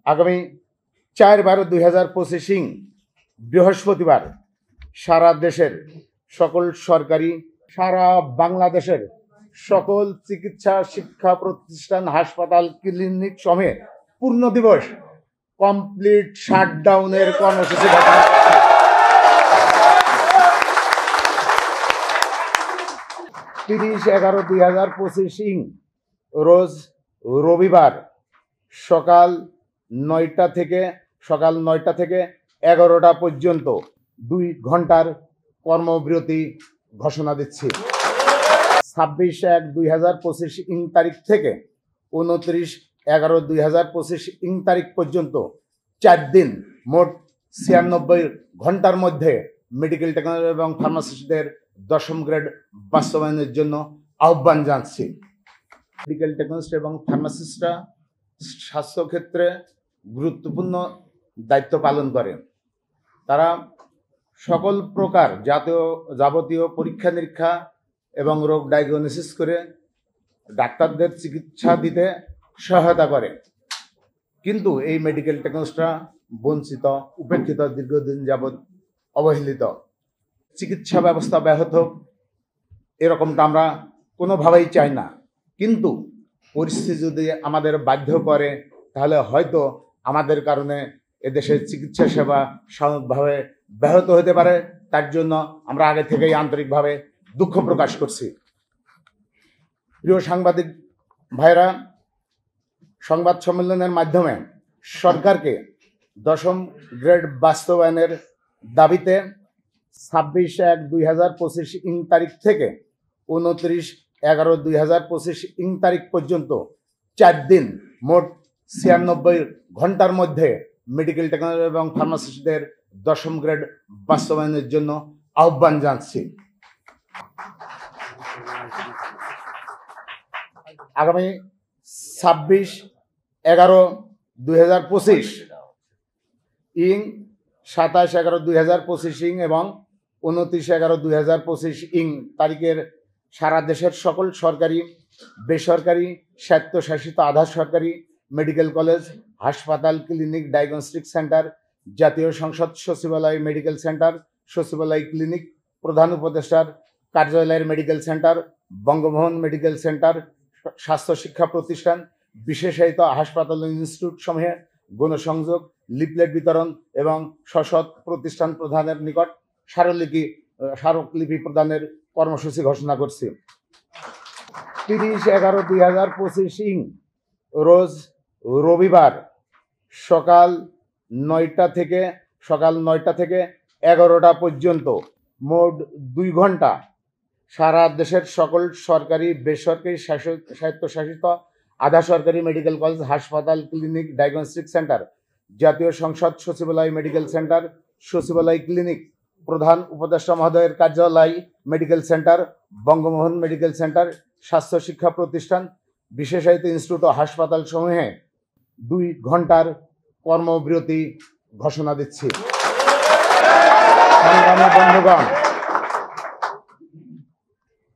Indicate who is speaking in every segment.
Speaker 1: আগামী 4/12/2025 বৃহস্পতিবার সারা বাংলাদেশের সকল চিকিৎসা শিক্ষা প্রতিষ্ঠান, হাসপাতাল, ক্লিনিক সমেত পূর্ণ দিবস কমপ্লিট শাটডাউনের কর্মসূচি ঘোষণা করছে। 30/11/2025 রোজ রবিবার সকাল 9টা থেকে 11টা পর্যন্ত 2 ঘন্টার কর্মবিরতি ঘোষণা দিচ্ছি। 26/1/2025 তারিখ থেকে 29/11/2025 তারিখ পর্যন্ত 4 দিন মোট 96 ঘন্টার মধ্যে মেডিকেল টেকনোলজি এবং ফার্মাসিস্টদের 10ম গ্রেড বাস্তবায়নের জন্য আহ্বান জানাচ্ছি। মেডিকেল টেকনোলজিস্ট এবং ফার্মাসিস্টরা স্বাস্থ্যক্ষেত্রে গুরুত্বপূর্ণ দায়িত্ব পালন করেন। তারা সকল প্রকার যাবতীয় পরীক্ষা নিরীক্ষা এবং রোগ ডায়াগনোসিস করে ডাক্তারদের চিকিৎসা দিতে সহায়তা করে। কিন্তু এই মেডিকেল টেকনোলজিস্টরা বঞ্চিত, উপেক্ষিত, দীর্ঘদিন যাবৎ অবহেলিত। চিকিৎসা ব্যবস্থা ব্যাহত এরকমটা আমরা কোনোভাবেই চাই না, কিন্তু পরিস্থিতি যদি আমাদের বাধ্য করে তাহলে হয়তো আমাদের কারণে এদেশের চিকিৎসা সেবা সাময়িকভাবে ব্যাহত হতে পারে। তার জন্য আমরা আগে থেকেই আন্তরিকভাবে দুঃখ প্রকাশ করছি। প্রিয় সাংবাদিক ভাইরা, সংবাদ সম্মেলনের মাধ্যমে সরকারকে 10ম গ্রেড বাস্তবায়নের দাবিতে 26/1/2025 তারিখ থেকে 29/11/2025 তারিখ পর্যন্ত 4 দিন মোট 96 ঘন্টার মধ্যে মেডিকেল টেকনোলজি এবং ফার্মাসিস্টদের 10ম গ্রেড বাস্তবায়নের জন্য আহ্বান জানাচ্ছি। আগামী 26/11/2025 27/11/2025 এবং 29/11/2025 তারিখের সারা দেশের সকল সরকারি, বেসরকারি, স্বায়ত্তশাসিত, আধা সরকারি মেডিকেল কলেজ, হাসপাতাল, ক্লিনিক, ডায়াগনস্টিক সেন্টার, জাতীয় সংসদ সচিবালয় মেডিকেল সেন্টার, সচিবালয় ক্লিনিক, প্রধান উপদেষ্টার কার্যালয়ের medical centre, Bangabhaban medical centre, স্বাস্থ্য শিক্ষা প্রতিষ্ঠান, বিশেষায়িত হাসপাতাল ও ইনস্টিটিউট সমূহে গণসংযোগ, লিফলেট বিতরণ এবং স্ব প্রতিষ্ঠান প্রধানের নিকট স্মারকলিপি প্রদানের কর্মসূচি ঘোষণা করছি। 30/11/2025 রোজ রবিবার সকাল 9টা থেকে 11টা পর্যন্ত মোট 2 ঘন্টা সারা দেশের সকল সরকারি, বেসরকারি, স্বায়ত্তশাসিত, আধা সরকারি মেডিকেল কলেজ, হাসপাতাল, ক্লিনিক, ডায়াগনস্টিক সেন্টার, জাতীয় সংসদ সচিবালয় মেডিকেল সেন্টার, সচিবালয় ক্লিনিক, প্রধান উপদেষ্টা মহোদয়ের কার্যালয় medical centre, Bangabhaban medical centre, স্বাস্থ্য শিক্ষা প্রতিষ্ঠান, বিশেষায়িত ইনস্টিটিউট ও হাসপাতাল সমূহে 2 ঘন্টার কর্মবিরতি ঘোষণা দিচ্ছি। সংগ্রামী বন্ধুগণ,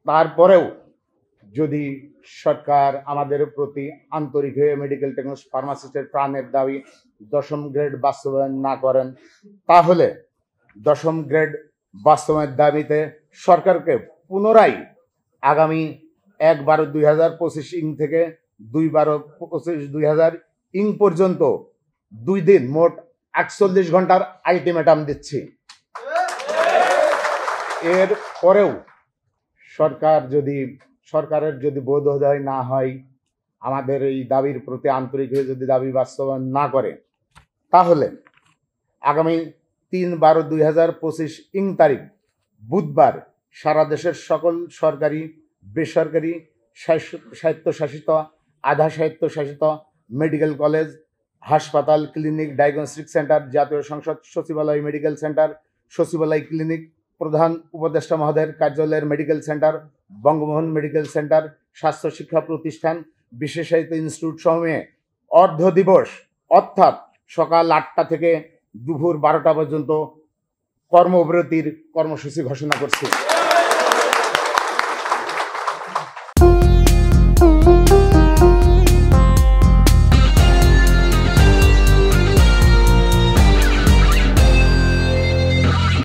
Speaker 1: তারপরেও যদি সরকার আমাদের প্রতি আন্তরিক হয়ে মেডিকেল টেকনোলজি ফার্মাসিস্টের প্রাণের দাবি 10ম গ্রেড বাস্তবায়ন না করেন, তাহলে 10ম গ্রেড বাস্তবায়নের দাবিতে সরকারকে পুনরায় আগামী 1/12/2025 থেকে 2/12/2025 পর্যন্ত 2 দিন মোট 41 ঘন্টার আলটিমেটাম দিচ্ছি। এর পরেও সরকারের যদি বোধোদয় না হয়, আমাদের এই দাবির প্রতি আন্তরিক হয়ে যদি দাবি বাস্তবায়ন না করে, তাহলে আগামী 3/12/2025 তারিখ বুধবার সারা দেশের সকল সরকারি, বেসরকারি, স্বায়ত্তশাসিত, আধা স্বায়ত্তশাসিত মেডিকেল কলেজ, হাসপাতাল, ক্লিনিক, ডায়াগনস্টিক সেন্টার, জাতীয় সংসদ সচিবালয় মেডিকেল সেন্টার, সচিবালয় ক্লিনিক, প্রধান উপদেষ্টা মহোদয়ের কার্যালয়ের medical centre, Bangabhaban medical centre, স্বাস্থ্য শিক্ষা প্রতিষ্ঠান, বিশেষায়িত ইনস্টিটিউট সমূহে অর্ধ দিবস অর্থাৎ সকাল 8টা থেকে দুপুর 12টা পর্যন্ত কর্মবিরতির কর্মসূচি ঘোষণা করছি।